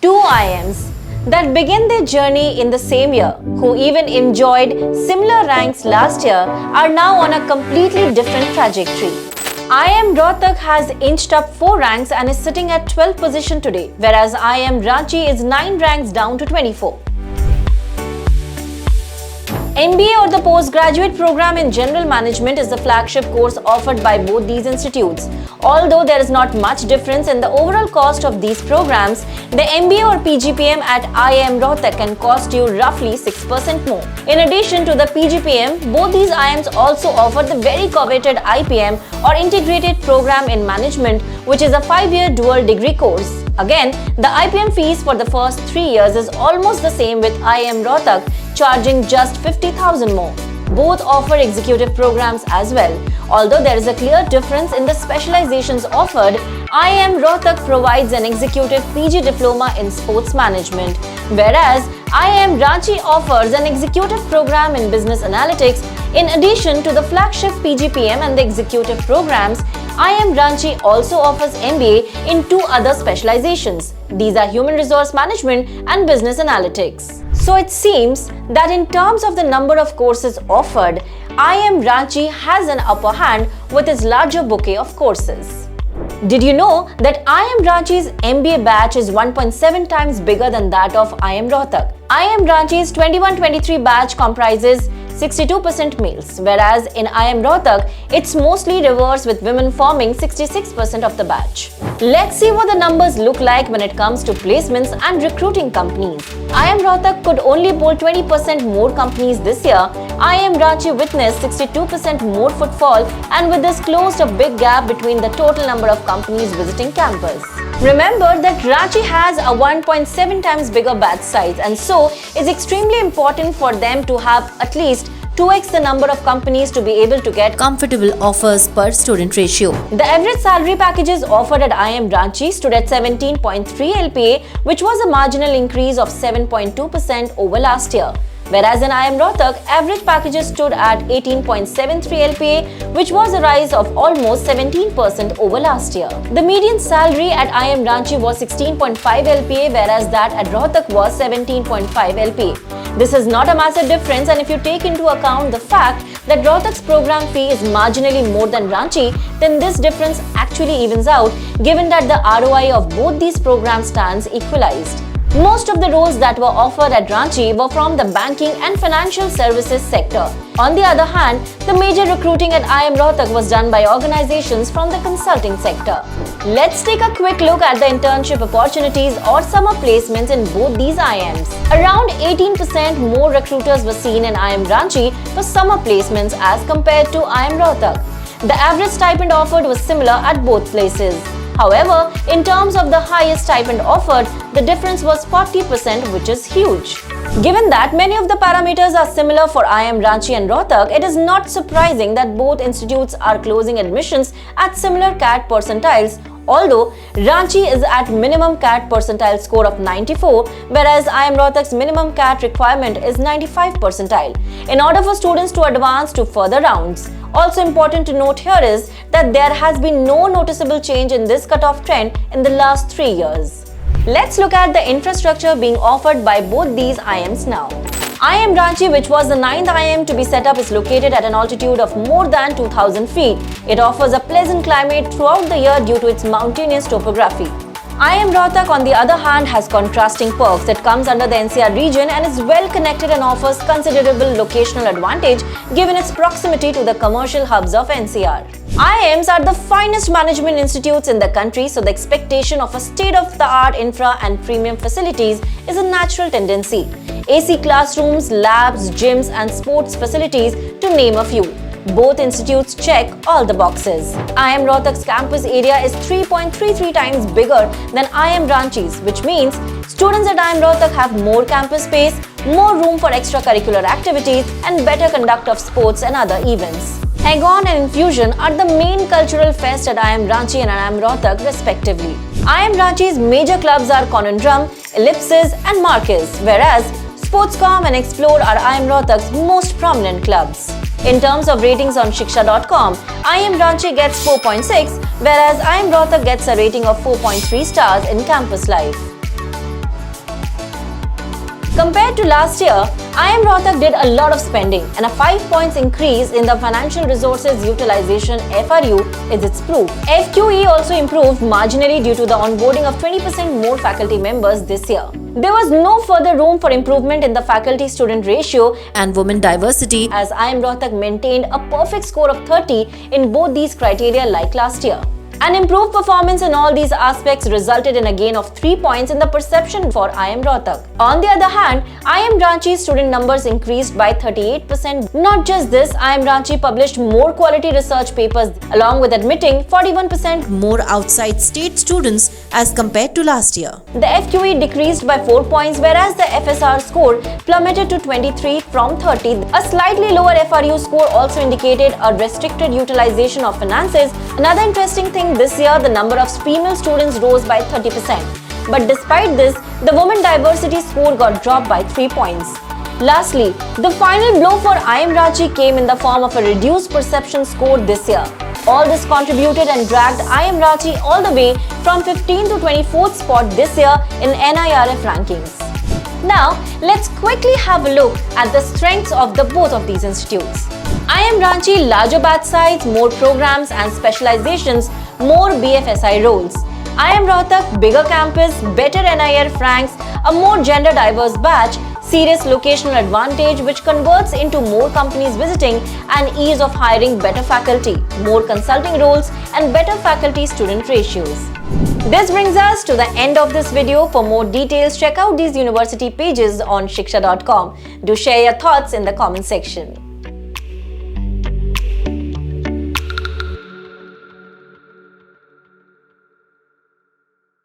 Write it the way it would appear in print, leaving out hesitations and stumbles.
Two IIMs that began their journey in the same year, who even enjoyed similar ranks last year, are now on a completely different trajectory. IIM Rohtak has inched up 4 ranks and is sitting at 12th position today, whereas IIM Ranchi is 9 ranks down to 24. MBA or the postgraduate program in General Management is the flagship course offered by both these institutes. Although there is not much difference in the overall cost of these programs, the MBA or PGPM at IIM Rohtak can cost you roughly 6% more. In addition to the PGPM, both these IIMs also offer the very coveted IPM or Integrated Program in Management, which is a 5-year dual degree course. Again, the IPM fees for the first 3 years is almost the same with IIM Rohtak, charging just 50,000 more. Both offer executive programs as well. Although there is a clear difference in the specializations offered, IIM Rohtak provides an executive PG diploma in sports management, whereas IIM Ranchi offers an executive program in business analytics. In addition to the flagship PGPM and the executive programs, IIM Ranchi also offers MBA in 2 other specializations. These are human resource management and business analytics. So it seems that in terms of the number of courses offered, IIM Ranchi has an upper hand with its larger bouquet of courses. Did you know that IIM Ranchi's MBA batch is 1.7 times bigger than that of IIM Rohtak? IIM Ranchi's 21-23 batch comprises 62% males, whereas in IIM Rohtak, it's mostly reverse with women forming 66% of the batch. Let's see what the numbers look like when it comes to placements and recruiting companies. IIM Rohtak could only poll 20% more companies this year. IIM Ranchi witnessed 62% more footfall, and with this closed a big gap between the total number of companies visiting campus. Remember that Ranchi has a 1.7 times bigger batch size, and so it's extremely important for them to have at least 2x the number of companies to be able to get comfortable offers per student ratio. The average salary packages offered at IIM Ranchi stood at 17.3 LPA, which was a marginal increase of 7.2% over last year. Whereas in IIM Rohtak, average packages stood at 18.73 LPA, which was a rise of almost 17% over last year. The median salary at IIM Ranchi was 16.5 LPA, whereas that at Rohtak was 17.5 LPA. This is not a massive difference, and if you take into account the fact that Rohtak's program fee is marginally more than Ranchi, then this difference actually evens out, given that the ROI of both these programs stands equalized. Most of the roles that were offered at Ranchi were from the banking and financial services sector. On the other hand, the major recruiting at IIM Rohtak was done by organizations from the consulting sector. Let's take a quick look at the internship opportunities or summer placements in both these IIMs. Around 18% more recruiters were seen in IIM Ranchi for summer placements as compared to IIM Rohtak. The average stipend offered was similar at both places. However, in terms of the highest stipend offered, the difference was 40%, which is huge. Given that many of the parameters are similar for IIM Ranchi and Rohtak, it is not surprising that both institutes are closing admissions at similar CAT percentiles, although Ranchi is at minimum CAT percentile score of 94, whereas IIM Rohtak's minimum CAT requirement is 95 percentile, in order for students to advance to further rounds. Also important to note here is that there has been no noticeable change in this cutoff trend in the last 3 years. Let's look at the infrastructure being offered by both these IIMs now. IIM Ranchi, which was the 9th IIM to be set up, is located at an altitude of more than 2000 feet. It offers a pleasant climate throughout the year due to its mountainous topography. IIM Rohtak, on the other hand, has contrasting perks. It comes under the NCR region and is well connected and offers considerable locational advantage given its proximity to the commercial hubs of NCR. IIMs are the finest management institutes in the country, so the expectation of a state-of-the-art infra and premium facilities is a natural tendency. AC classrooms, labs, gyms and sports facilities, to name a few. Both institutes check all the boxes. IIM Rohtak's campus area is 3.33 times bigger than IIM Ranchi's, which means students at IIM Rohtak have more campus space, more room for extracurricular activities, and better conduct of sports and other events. Agon and Infusion are the main cultural fest at IIM Ranchi and IIM Rohtak respectively. IIM Ranchi's major clubs are Conundrum, Ellipsis and Marquez, whereas Sportscom and Explore are IIM Rohtak's most prominent clubs. In terms of ratings on shiksha.com, IIM Ranchi gets 4.6, whereas IIM Rohtak gets a rating of 4.3 stars in Campus Life. Compared to last year, IIM Rohtak did a lot of spending, and a 5 points increase in the financial resources utilization FRU is its proof. FQE also improved marginally due to the onboarding of 20% more faculty members this year. There was no further room for improvement in the faculty-student ratio and women diversity, as IIM Rohtak maintained a perfect score of 30 in both these criteria like last year. An improved performance in all these aspects resulted in a gain of 3 points in the perception for IIM Rohtak. On the other hand, IIM Ranchi student numbers increased by 38%. Not just this, IIM Ranchi published more quality research papers along with admitting 41% more outside state students as compared to last year. The FQE decreased by 4 points, whereas the FSR score plummeted to 23 from 30. A slightly lower FRU score also indicated a restricted utilization of finances. Another interesting thing, this year the number of female students rose by 30%. But despite this, the women diversity score got dropped by 3 points. Lastly, the final blow for IIM Ranchi came in the form of a reduced perception score this year. All this contributed and dragged IIM Ranchi all the way from 15th to 24th spot this year in NIRF rankings. Now, let's quickly have a look at the strengths of both of these institutes. IIM Ranchi, larger batch size, more programs and specializations, more BFSI roles. IIM Rohtak, bigger campus, better NIRF ranks, a more gender diverse batch, serious locational advantage which converts into more companies visiting, and ease of hiring better faculty, more consulting roles and better faculty-student ratios. This brings us to the end of this video. For more details, check out these university pages on shiksha.com. Do share your thoughts in the comment section.